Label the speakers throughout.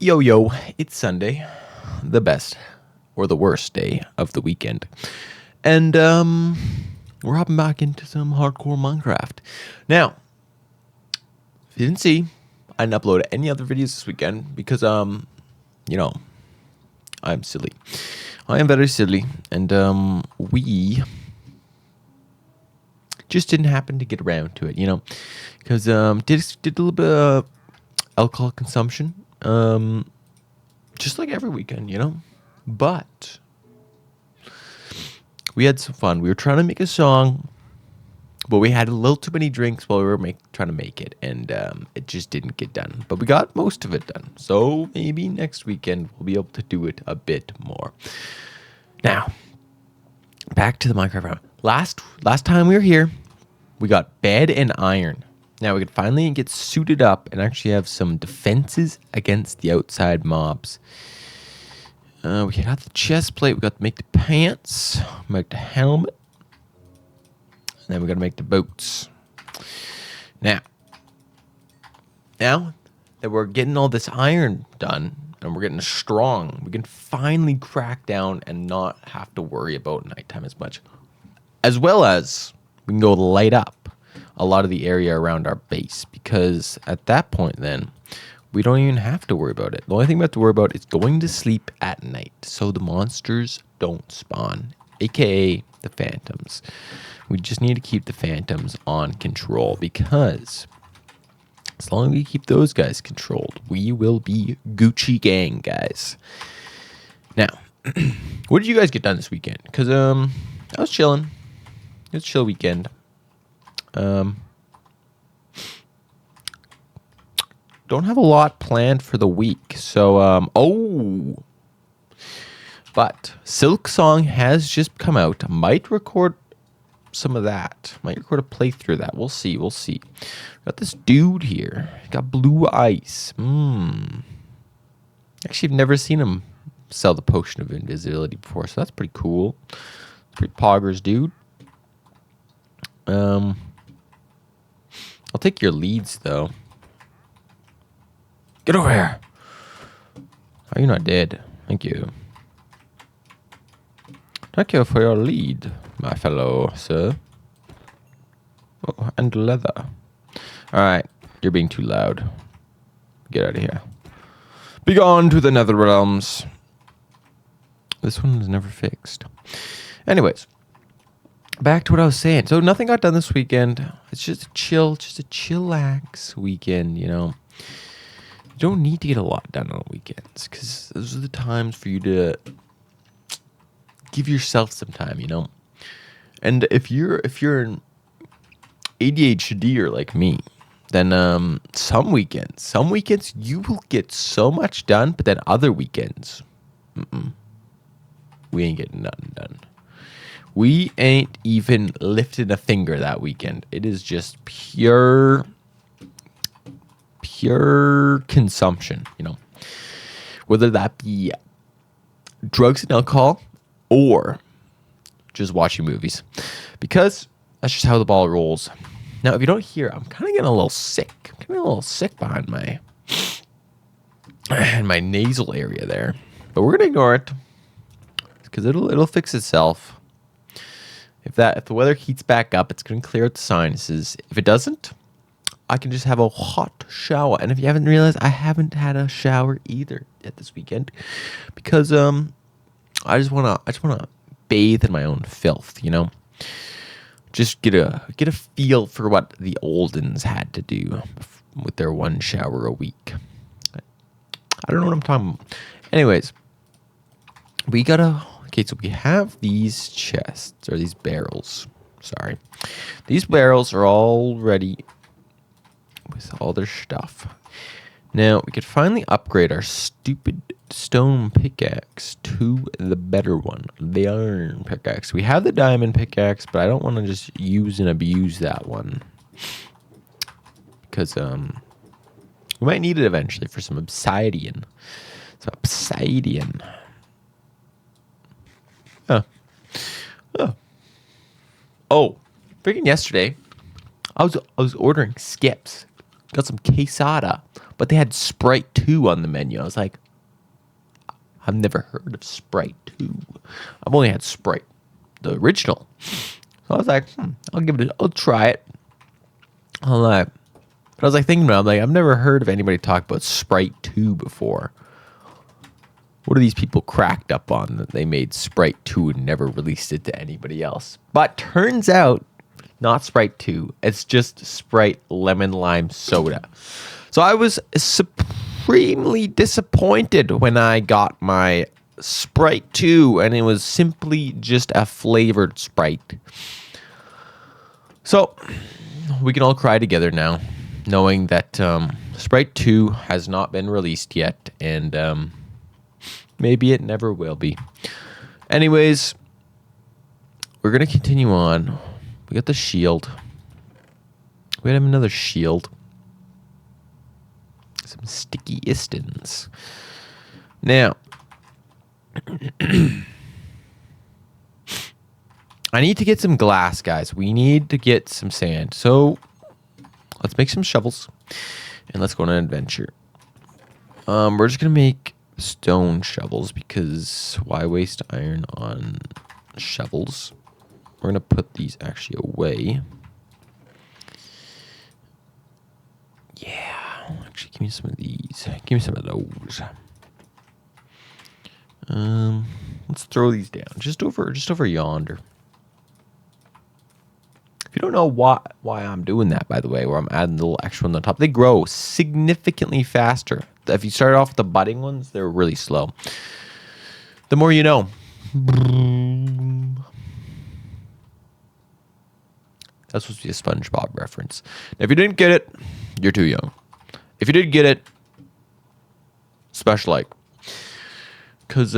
Speaker 1: Yo, yo, it's Sunday, the best or the worst day of the weekend. And, we're hopping back into some hardcore Minecraft. Now, if you didn't see, I didn't upload any other videos this weekend because, you know, I'm silly. I am very silly. And, we just didn't happen to get around to it, because, did a little bit of alcohol consumption. Just like every weekend, But we had some fun. We were trying to make a song, but we had a little too many drinks while we were trying to make it, and it just didn't get done. But we got most of it done. So maybe next weekend we'll be able to do it a bit more. Now, back to the Minecraft round. Last time we were here, we got bed and iron. Now we could finally get suited up and actually have some defenses against the outside mobs. We got the chest plate. We got to make the pants, make the helmet, and then we got to make the boots. Now that we're getting all this iron done and we're getting strong, we can finally crack down and not have to worry about nighttime as much. As well as we can go light up a lot of the area around our base, because at that point then we don't even have to worry about it. The only thing we have to worry about is going to sleep at night so the monsters don't spawn, aka the phantoms. We just need to keep the phantoms on control, because as long as we keep those guys controlled, we will be Gucci gang, guys. Now, what did you guys get done this weekend? Because I was chilling. It was a chill weekend. Don't have a lot planned for the week. So, but Silk Song has just come out. Might record some of that. Might record a playthrough of that. We'll see. Got this dude here. Got blue ice. Actually, I've never seen him sell the potion of invisibility before, so that's pretty cool. Pretty poggers, dude. I'll take your leads, though. Get over here. Are you not dead? Thank you. Thank you for your lead, my fellow sir. Oh, and leather. Alright, you're being too loud. Get out of here. Be gone to the nether realms. This one was never fixed. Anyways. Back to what I was saying. So nothing got done this weekend. It's just a chillax weekend, You don't need to get a lot done on weekends, because those are the times for you to give yourself some time, And if you're an ADHDer like me, then some weekends you will get so much done, but then other weekends, we ain't getting nothing done. We ain't even lifted a finger that weekend. It is just pure consumption, Whether that be drugs and alcohol or just watching movies. Because that's just how the ball rolls. Now, if you don't hear, I'm kind of getting a little sick. I'm getting a little sick behind my nasal area there. But we're going to ignore it, because it'll fix itself. If the weather heats back up, it's going to clear out the sinuses. If it doesn't, I can just have a hot shower. And if you haven't realized, I haven't had a shower either yet this weekend, because I just wanna bathe in my own filth, Just get a feel for what the oldens had to do with their one shower a week. I don't know what I'm talking about. Anyways, so we have these chests, or these barrels. Sorry. These barrels are all ready with all their stuff. Now, we could finally upgrade our stupid stone pickaxe to the better one, the iron pickaxe. We have the diamond pickaxe, but I don't want to just use and abuse that one, because we might need it eventually for some obsidian. Oh, freaking yesterday, I was ordering skips got some quesada, but they had Sprite 2 on the menu. I was like, I've never heard of Sprite 2. I've only had Sprite, the original. So I was like, I'll try it. But I was like thinking about it, I'm like, I've never heard of anybody talk about Sprite 2 before. What are these people cracked up on that they made Sprite 2 and never released it to anybody else? But turns out, not Sprite 2. It's just Sprite Lemon Lime Soda. So I was supremely disappointed when I got my Sprite 2, and it was simply just a flavored Sprite. So we can all cry together now, knowing that Sprite 2 has not been released yet, and maybe it never will be. Anyways, we're going to continue on. We got the shield. We have another shield. Some sticky istons. Now, I need to get some glass, guys. We need to get some sand. So, let's make some shovels. And let's go on an adventure. We're just going to make stone shovels because why waste iron on shovels? We're going to put these actually away. Yeah. Actually, give me some of these. Give me some of those. Let's throw these down. Just over yonder. If you don't know why I'm doing that, by the way, where I'm adding the little extra on the top, they grow significantly faster. If you start off with the budding ones, they're really slow. The more you know. That's supposed to be a SpongeBob reference. Now, if you didn't get it, you're too young. If you did get it, smash like. Cause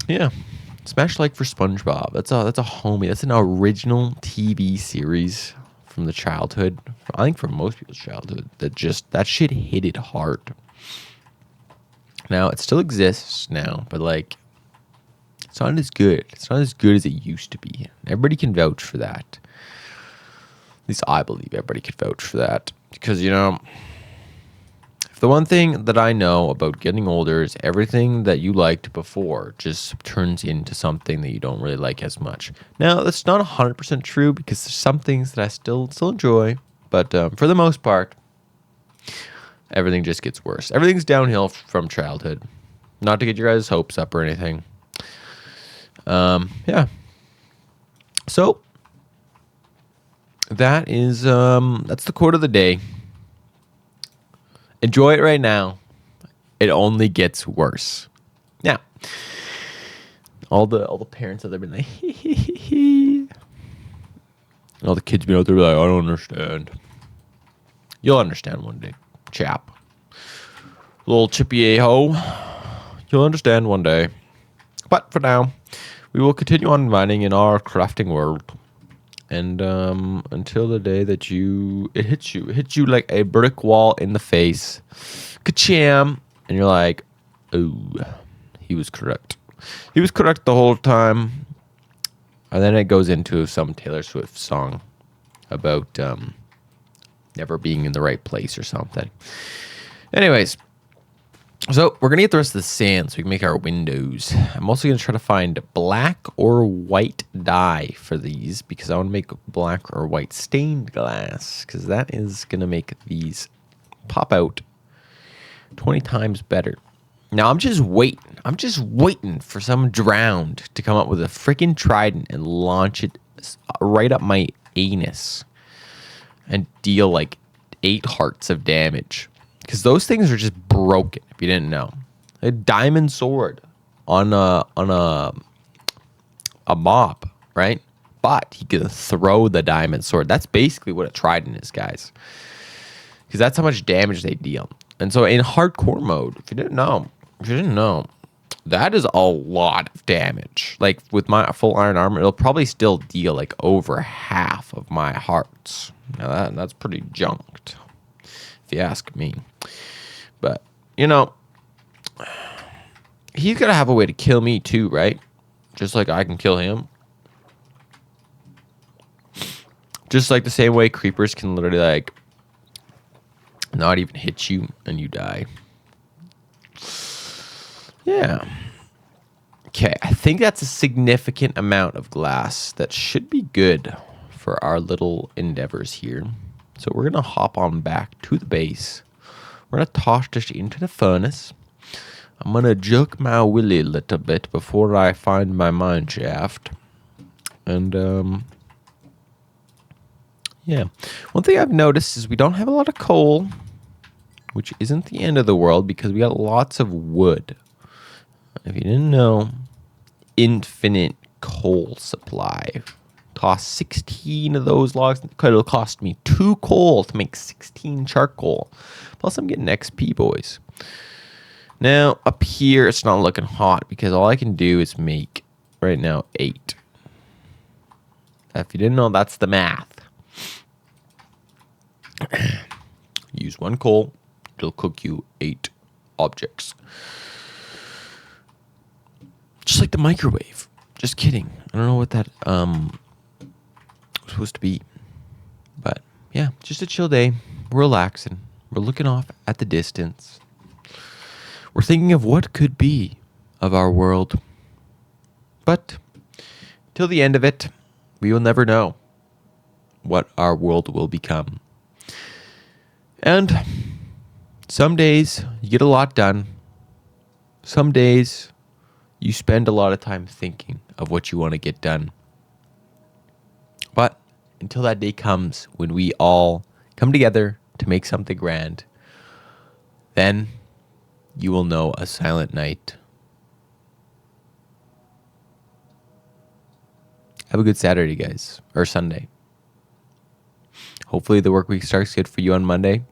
Speaker 1: yeah, smash like for SpongeBob. That's a homie. That's an original TV series from the childhood. I think from most people's childhood. That shit hit it hard. Now it still exists now, but like, it's not as good. It's not as good as it used to be. Everybody can vouch for that. At least I believe everybody can vouch for that. Because, you know, if the one thing that I know about getting older is everything that you liked before just turns into something that you don't really like as much. Now, that's not 100% true because there's some things that I still enjoy. But for the most part, everything just gets worse. Everything's downhill from childhood. Not to get your guys' hopes up or anything. Yeah. So, that is, that's the quote of the day. Enjoy it right now. It only gets worse. Now, all the parents out there been like, hee hee hee hee. And all the kids been out there like, I don't understand. You'll understand one day, chap. Little chippy a-ho. You'll understand one day. But for now, we will continue on mining in our crafting world. And until the day that it hits you like a brick wall in the face. Ka-cham. And you're like, oh, he was correct. He was correct the whole time. And then it goes into some Taylor Swift song about never being in the right place or something. Anyways, so we're going to get the rest of the sand so we can make our windows. I'm also going to try to find black or white dye for these because I want to make black or white stained glass because that is going to make these pop out 20 times better. Now, I'm just waiting for some drowned to come up with a freaking trident and launch it right up my anus and deal like 8 hearts of damage. Because those things are just broken, if you didn't know. A diamond sword on a mob, right? But he could throw the diamond sword. That's basically what a trident is, guys. Because that's how much damage they deal. And so in hardcore mode, if you didn't know, that is a lot of damage. Like with my full iron armor, it'll probably still deal like over half of my hearts. Now that's pretty junked, if you ask me. But, you know, he's got to have a way to kill me too, right? Just like I can kill him. Just like the same way creepers can literally, like, not even hit you, and you die. Yeah. Okay, I think that's a significant amount of glass that should be good for our little endeavors here. So we're going to hop on back to the base. We're going to toss this into the furnace. I'm going to jerk my willy a little bit before I find my mine shaft. And, yeah. One thing I've noticed is we don't have a lot of coal, which isn't the end of the world because we got lots of wood. If you didn't know, infinite coal supply. Toss 16 of those logs. It'll cost me 2 coal to make 16 charcoal. Plus, I'm getting XP, boys. Now, up here, it's not looking hot because all I can do is make, right now, 8. If you didn't know, that's the math. Use 1 coal. It'll cook you 8 objects. Just like the microwave. Just kidding. I don't know what that was supposed to be. But yeah, just a chill day. We're relaxing. We're looking off at the distance. We're thinking of what could be of our world. But till the end of it, we will never know what our world will become. And some days you get a lot done. Some days you spend a lot of time thinking of what you want to get done. But until that day comes when we all come together to make something grand, then you will know a silent night. Have a good Saturday, guys, or Sunday. Hopefully the work week starts good for you on Monday.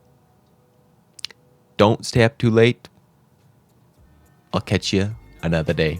Speaker 1: Don't stay up too late. I'll catch you another day.